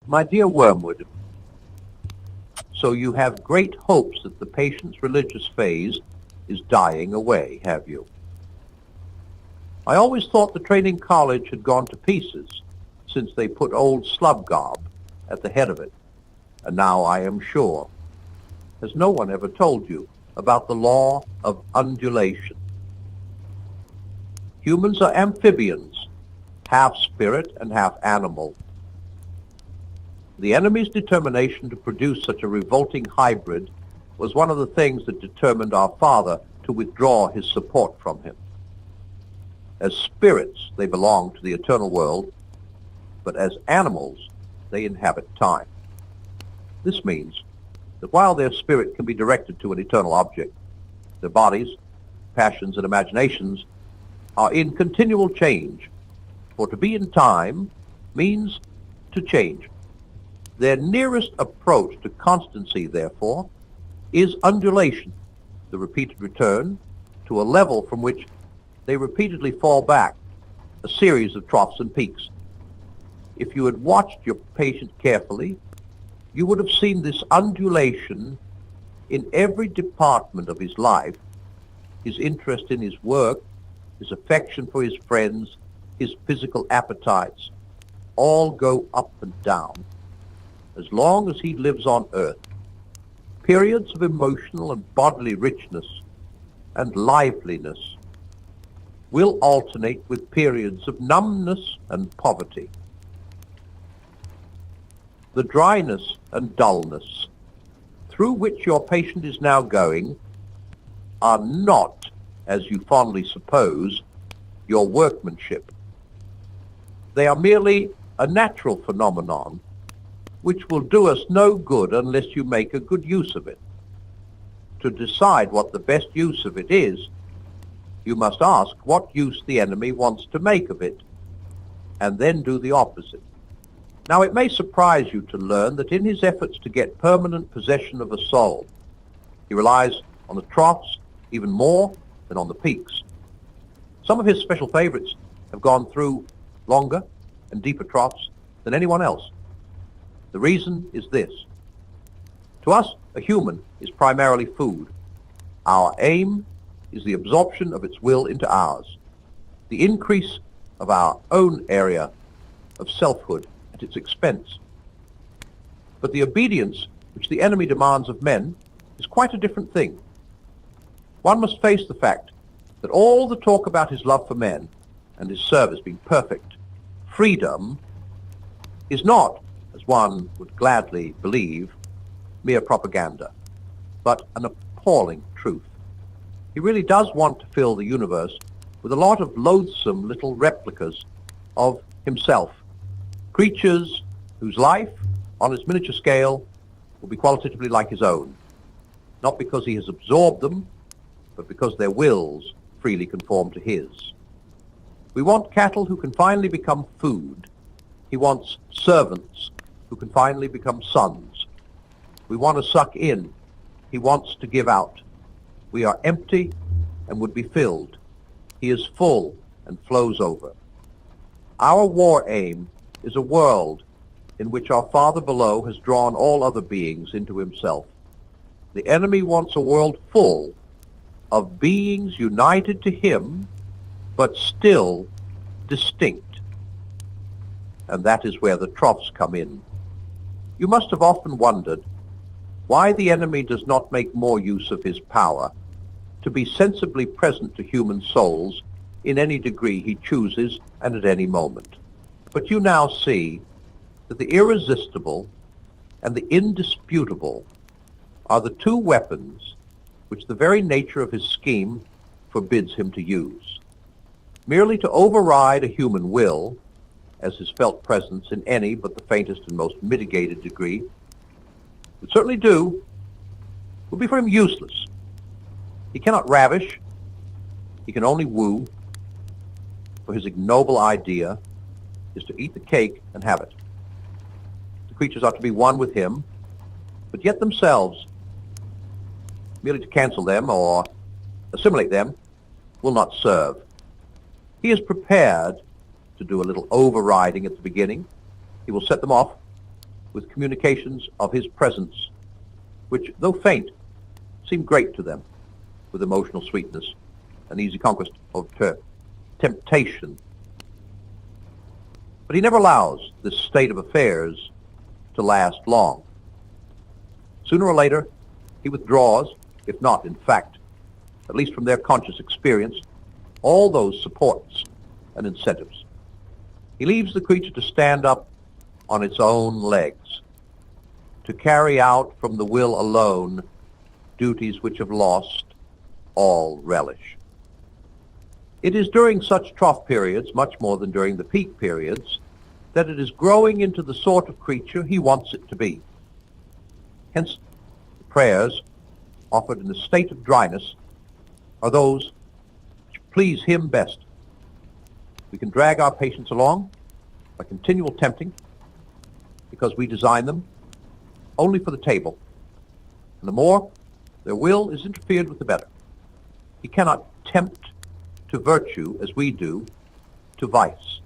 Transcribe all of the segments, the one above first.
My dear Wormwood, so you have great hopes that the patient's religious phase is dying away, have you? I always thought the training college had gone to pieces since they put old Slubgob at the head of it, and now I am sure. Has no one ever told you about the law of undulation? Humans are amphibians, half spirit and half animal. The enemy's determination to produce such a revolting hybrid was one of the things that determined our father to withdraw his support from him. As spirits, they belong to the eternal world, but as animals, they inhabit time. This means that while their spirit can be directed to an eternal object, their bodies, passions, and imaginations are in continual change, for to be in time means to change. Their nearest approach to constancy, therefore, is undulation, the repeated return to a level from which they repeatedly fall back, a series of troughs and peaks. If you had watched your patient carefully, you would have seen this undulation in every department of his life: his interest in his work, his affection for his friends, his physical appetites, all go up and down. As long as he lives on earth, periods of emotional and bodily richness and liveliness will alternate with periods of numbness and poverty. The dryness and dullness through which your patient is now going are not, as you fondly suppose, your workmanship. They are merely a natural phenomenon which will do us no good unless you make a good use of it. To decide what the best use of it is, you must ask what use the enemy wants to make of it, and then do the opposite. Now, it may surprise you to learn that in his efforts to get permanent possession of a soul, he relies on the troughs even more than on the peaks. Some of his special favorites have gone through longer and deeper troughs than anyone else. The reason is this. To us, a human is primarily food. Our aim is the absorption of its will into ours, the increase of our own area of selfhood at its expense. But the obedience which the enemy demands of men is quite a different thing. One must face the fact that all the talk about his love for men and his service being perfect, freedom, is not, as one would gladly believe, mere propaganda, but an appalling truth. He really does want to fill the universe with a lot of loathsome little replicas of himself, creatures whose life, on its miniature scale, will be qualitatively like his own, not because he has absorbed them, but because their wills freely conform to his. We want cattle who can finally become food. He wants servants who can finally become sons. We want to suck in. He wants to give out. We are empty and would be filled. He is full and flows over. Our war aim is a world in which our Father below has drawn all other beings into himself. The enemy wants a world full of beings united to him, but still distinct. And that is where the troughs come in. You must have often wondered why the enemy does not make more use of his power to be sensibly present to human souls in any degree he chooses and at any moment. But you now see that the irresistible and the indisputable are the two weapons which the very nature of his scheme forbids him to use. Merely to override a human will, as his felt presence in any but the faintest and most mitigated degree would certainly do, will be for him useless. He cannot ravish, he can only woo, for his ignoble idea is to eat the cake and have it. The creatures are to be one with him, but yet themselves, merely to cancel them or assimilate them, will not serve. He is prepared to do a little overriding at the beginning. He will set them off, with communications of his presence, which, though faint, seem great to them, with emotional sweetness and easy conquest of temptation. But he never allows this state of affairs to last long. Sooner or later, he withdraws, if not, in fact, at least from their conscious experience, all those supports and incentives. He leaves the creature to stand up on its own legs, to carry out from the will alone duties which have lost all relish. It is during such trough periods, much more than during the peak periods, that it is growing into the sort of creature he wants it to be. Hence, the prayers offered in a state of dryness are those which please him best. We can drag our patients along by continual tempting because we design them only for the table. And the more their will is interfered with, the better. He cannot tempt to virtue as we do to vice.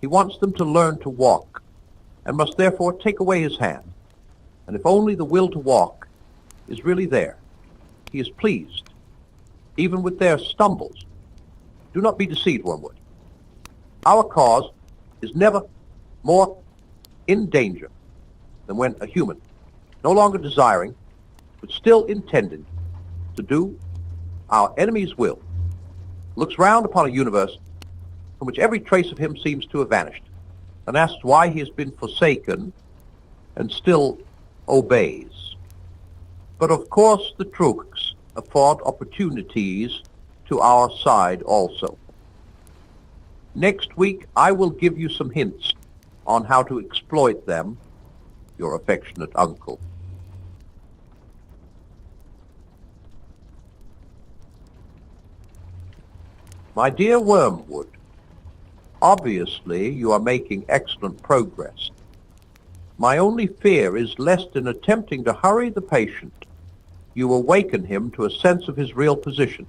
He wants them to learn to walk and must therefore take away his hand. And if only the will to walk is really there, he is pleased, even with their stumbles. Do not be deceived, Wormwood. Our cause is never more in danger than when a human, no longer desiring, but still intending to do our enemy's will, looks round upon a universe from which every trace of him seems to have vanished, and asks why he has been forsaken and still obeys. But of course the trucs afford opportunities to our side also. Next week I will give you some hints on how to exploit them, your affectionate uncle. My dear Wormwood, obviously you are making excellent progress. My only fear is lest in attempting to hurry the patient, you awaken him to a sense of his real position.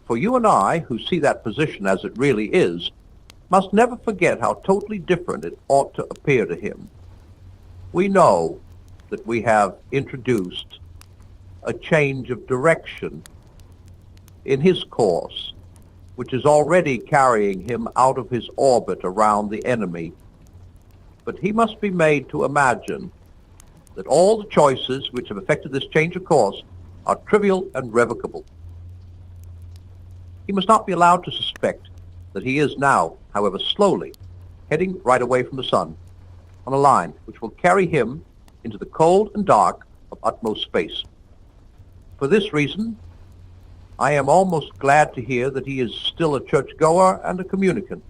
For you and I, who see that position as it really is, must never forget how totally different it ought to appear to him. We know that we have introduced a change of direction in his course, which is already carrying him out of his orbit around the enemy. But he must be made to imagine that all the choices which have affected this change of course are trivial and revocable. He must not be allowed to suspect that he is now, however slowly, heading right away from the sun on a line which will carry him into the cold and dark of utmost space. For this reason, I am almost glad to hear that he is still a churchgoer and a communicant.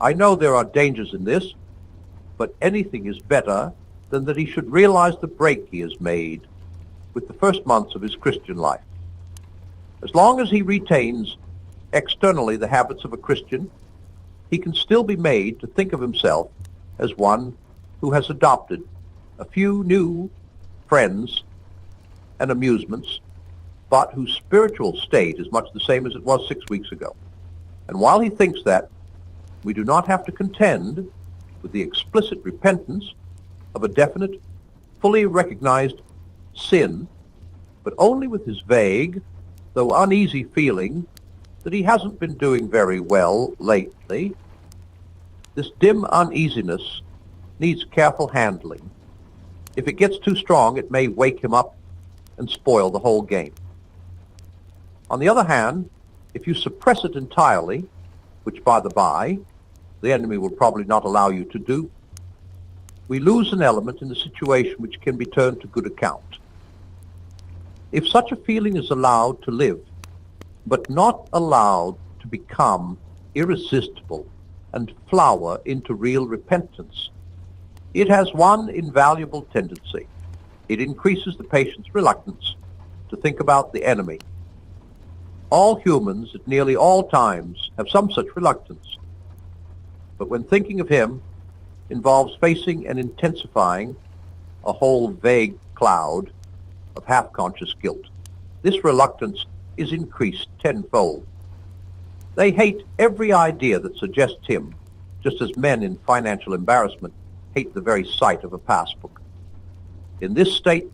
I know there are dangers in this, but anything is better than that he should realize the break he has made with the first months of his Christian life. As long as he retains externally the habits of a Christian, he can still be made to think of himself as one who has adopted a few new friends and amusements, but whose spiritual state is much the same as it was 6 weeks ago. And while he thinks that, we do not have to contend with the explicit repentance of a definite, fully recognized sin, but only with his vague, though uneasy feeling that he hasn't been doing very well lately. This dim uneasiness needs careful handling. If it gets too strong, it may wake him up and spoil the whole game. On the other hand, if you suppress it entirely, which by the by, the enemy will probably not allow you to do, we lose an element in the situation which can be turned to good account. If such a feeling is allowed to live, but not allowed to become irresistible and flower into real repentance, it has one invaluable tendency. It increases the patient's reluctance to think about the enemy. All humans at nearly all times have some such reluctance. But when thinking of him involves facing and intensifying a whole vague cloud of half-conscious guilt, this reluctance is increased tenfold. They hate every idea that suggests him, just as men in financial embarrassment hate the very sight of a passbook. In this state,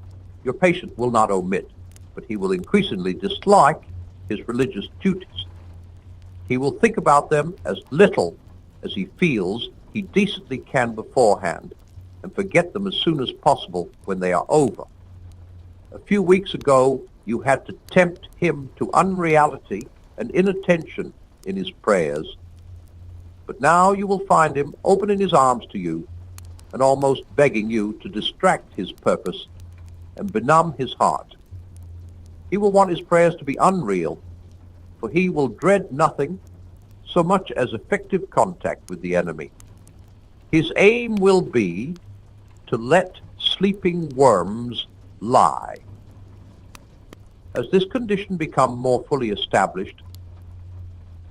your patient will not omit, but he will increasingly dislike his religious duties. He will think about them as little as he feels he decently can beforehand, and forget them as soon as possible when they are over. A few weeks ago, you had to tempt him to unreality and inattention in his prayers, but now you will find him opening his arms to you and almost begging you to distract his purpose and benumb his heart. He will want his prayers to be unreal, for he will dread nothing so much as effective contact with the enemy. His aim will be to let sleeping worms lie. As this condition becomes more fully established,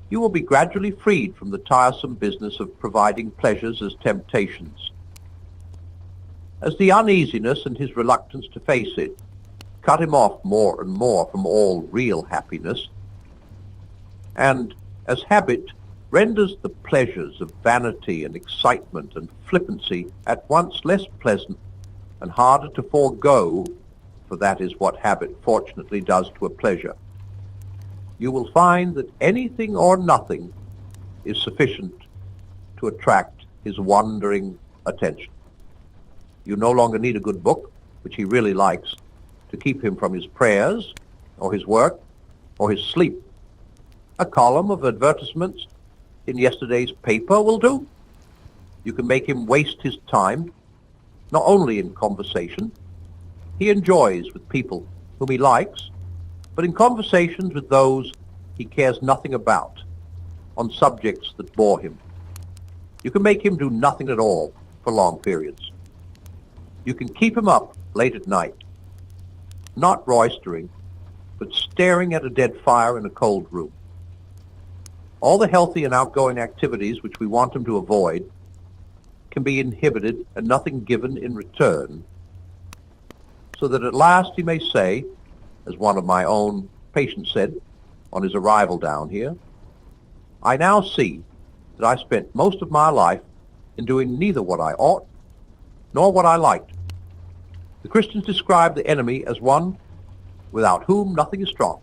you will be gradually freed from the tiresome business of providing pleasures as temptations. As the uneasiness and his reluctance to face it cut him off more and more from all real happiness, and as habit renders the pleasures of vanity and excitement and flippancy at once less pleasant and harder to forego, for that is what habit fortunately does to a pleasure, you will find that anything or nothing is sufficient to attract his wandering attention. You no longer need a good book, which he really likes, to keep him from his prayers, or his work, or his sleep. A column of advertisements in yesterday's paper will do. You can make him waste his time, not only in conversation. He enjoys with people whom he likes, but in conversations with those he cares nothing about, on subjects that bore him. You can make him do nothing at all for long periods. You can keep him up late at night, not roistering, but staring at a dead fire in a cold room. All the healthy and outgoing activities which we want him to avoid can be inhibited and nothing given in return, so that at last he may say, as one of my own patients said on his arrival down here, "I now see that I spent most of my life in doing neither what I ought nor what I liked." The Christians describe the enemy as one without whom nothing is strong.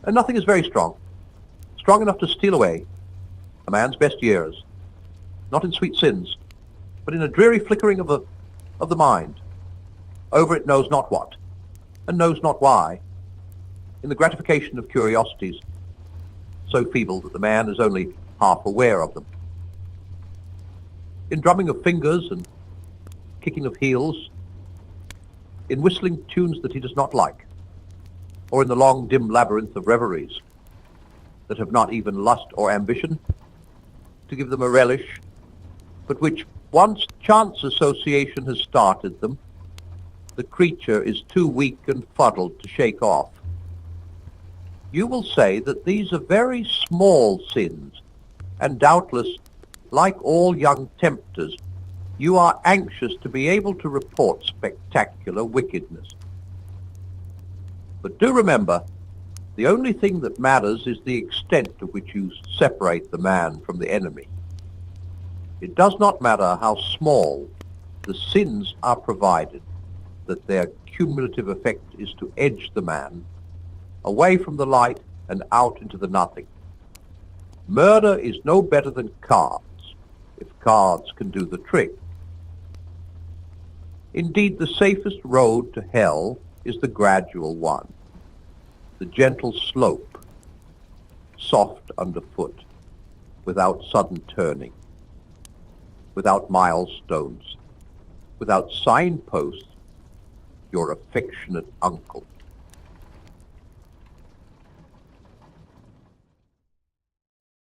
And nothing is very strong enough to steal away a man's best years, not in sweet sins, but in a dreary flickering of the mind, over it knows not what, and knows not why, in the gratification of curiosities, so feeble that the man is only half aware of them. In drumming of fingers and kicking of heels, in whistling tunes that he does not like, or in the long dim labyrinth of reveries that have not even lust or ambition to give them a relish, but which, once chance association has started them, the creature is too weak and fuddled to shake off. You will say that these are very small sins, and doubtless, like all young tempters, you are anxious to be able to report spectacular wickedness. But do remember, the only thing that matters is the extent to which you separate the man from the enemy. It does not matter how small the sins are, provided that their cumulative effect is to edge the man away from the light and out into the nothing. Murder is no better than cards, if cards can do the trick. Indeed, the safest road to hell is the gradual one, the gentle slope, soft underfoot, without sudden turning, without milestones, without signposts, your affectionate uncle.